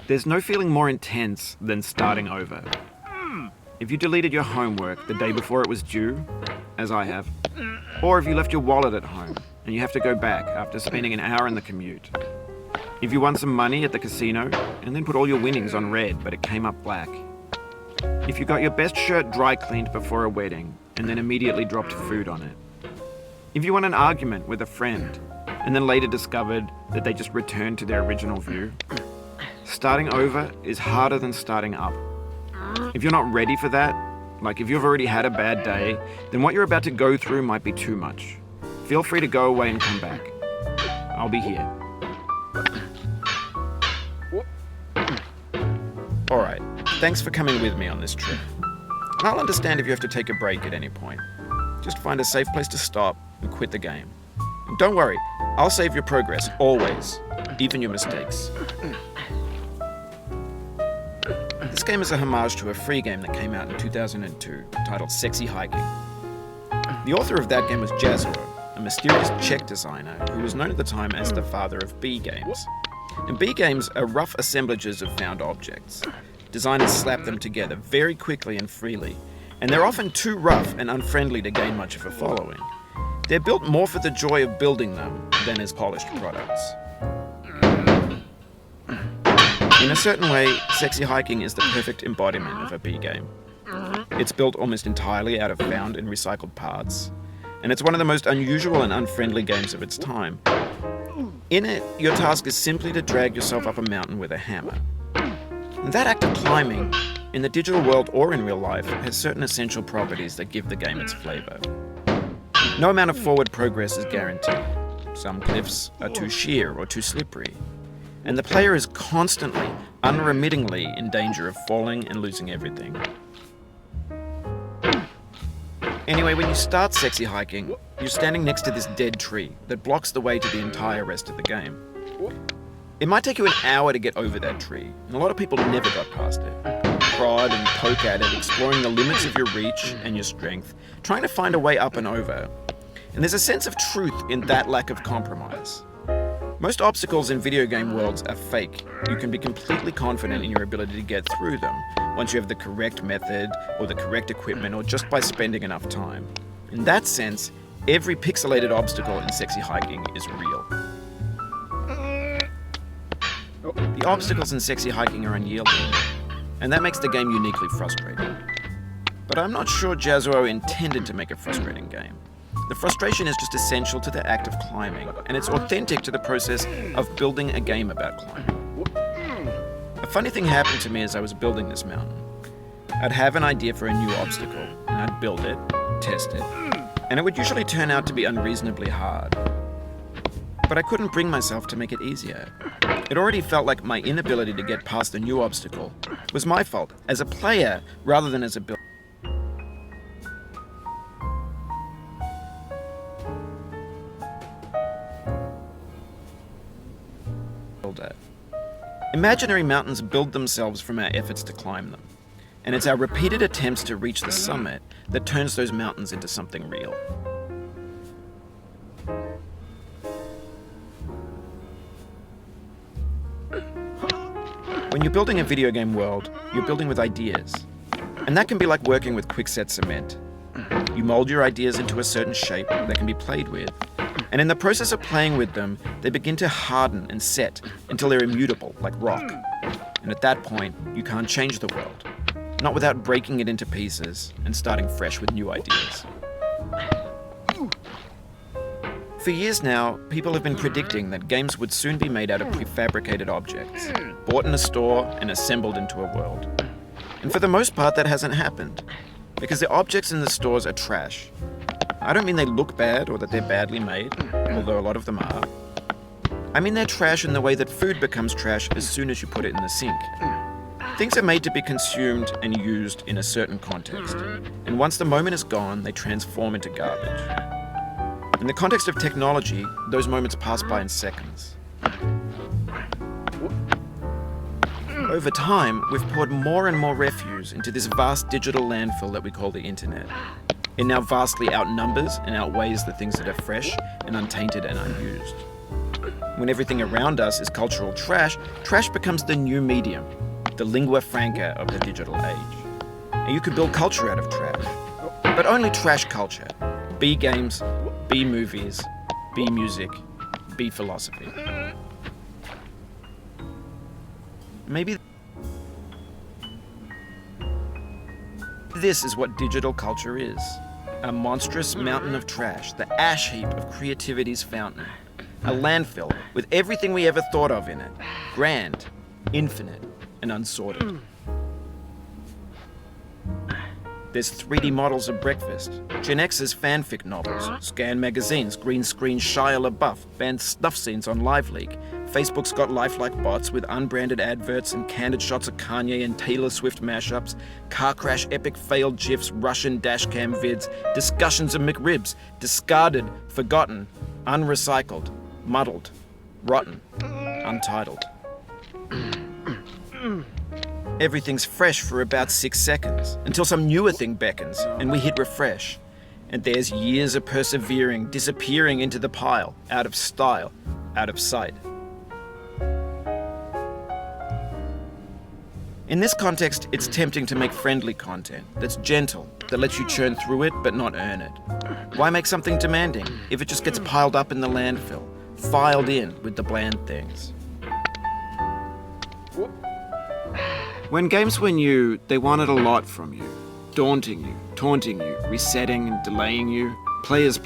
There's no feeling more intense than starting over. If you deleted your homework the day before it was due, as I have, or if you left your wallet at home and you have to go back after spending an hour in the commute. If you won some money at the casino and then put all your winnings on red but it came up black. If you got your best shirt dry cleaned before a wedding and then immediately dropped food on it. If you won an argument with a friend and then later discovered that they just returned to their original view. Starting over is harder than starting up. If you're not ready for that, like if you've already had a bad day, then what you're about to go through might be too much. Feel free to go away and come back. I'll be here. Alright, thanks for coming with me on this trip. I'll understand if you have to take a break at any point. Just find a safe place to stop and quit the game. And don't worry, I'll save your progress, always, even your mistakes. This game is a homage to a free game that came out in 2002, titled Sexy Hiking. The author of that game was Jazzuo, a mysterious Czech designer who was known at the time as the father of B games. And B games are rough assemblages of found objects. Designers slap them together very quickly and freely, and they're often too rough and unfriendly to gain much of a following. They're built more for the joy of building them than as polished products. In a certain way, Sexy Hiking is the perfect embodiment of a B game. It's built almost entirely out of found and recycled parts, and it's one of the most unusual and unfriendly games of its time. In it, your task is simply to drag yourself up a mountain with a hammer. And that act of climbing, in the digital world or in real life, has certain essential properties that give the game its flavor. No amount of forward progress is guaranteed. Some cliffs are too sheer or too slippery. And the player is constantly, unremittingly in danger of falling and losing everything. Anyway, when you start Sexy Hiking, you're standing next to this dead tree that blocks the way to the entire rest of the game. It might take you an hour to get over that tree, and a lot of people never got past it. Prod and poke at it, exploring the limits of your reach and your strength, trying to find a way up and over. And there's a sense of truth in that lack of compromise. Most obstacles in video game worlds are fake. You can be completely confident in your ability to get through them once you have the correct method or the correct equipment or just by spending enough time. In that sense, every pixelated obstacle in Sexy Hiking is real. The obstacles in Sexy Hiking are unyielding, and that makes the game uniquely frustrating. But I'm not sure Jazzuo intended to make a frustrating game. The frustration is just essential to the act of climbing, and it's authentic to the process of building a game about climbing. A funny thing happened to me as I was building this mountain. I'd have an idea for a new obstacle, and I'd build it, test it, and it would usually turn out to be unreasonably hard. But I couldn't bring myself to make it easier. It already felt like my inability to get past the new obstacle was my fault as a player rather than as a builder. Imaginary mountains build themselves from our efforts to climb them, and it's our repeated attempts to reach the summit that turns those mountains into something real. When you're building a video game world, you're building with ideas, and that can be like working with quickset cement. You mold your ideas into a certain shape that can be played with, and in the process of playing with them, they begin to harden and set until they're immutable, like rock. And at that point, you can't change the world, not without breaking it into pieces and starting fresh with new ideas. For years now, people have been predicting that games would soon be made out of prefabricated objects, bought in a store and assembled into a world. And for the most part, that hasn't happened, because the objects in the stores are trash. I don't mean they look bad or that they're badly made, although a lot of them are. I mean they're trash in the way that food becomes trash as soon as you put it in the sink. Things are made to be consumed and used in a certain context, and once the moment is gone, they transform into garbage. In the context of technology, those moments pass by in seconds. Over time, we've poured more and more refuse into this vast digital landfill that we call the internet. It now vastly outnumbers and outweighs the things that are fresh and untainted and unused. When everything around us is cultural trash, trash becomes the new medium, the lingua franca of the digital age. And you could build culture out of trash, but only trash culture. Be games, be movies, be music, be philosophy. Maybe this is what digital culture is. A monstrous mountain of trash, the ash heap of creativity's fountain. A landfill with everything we ever thought of in it. Grand, infinite, and unsorted. There's 3D models of breakfast, Gen X's fanfic novels, scan magazines, green screen Shia LaBeouf, banned snuff scenes on LiveLeak. Facebook's got lifelike bots with unbranded adverts and candid shots of Kanye and Taylor Swift mashups, car crash epic failed GIFs, Russian dashcam vids, discussions of McRibs, discarded, forgotten, unrecycled, muddled, rotten, untitled. Everything's fresh for about 6 seconds, until some newer thing beckons, and we hit refresh. And there's years of persevering, disappearing into the pile, out of style, out of sight. In this context, it's tempting to make friendly content that's gentle, that lets you churn through it but not earn it. Why make something demanding if it just gets piled up in the landfill, filed in with the bland things? When games were new, they wanted a lot from you. Daunting you, taunting you, resetting and delaying you. Players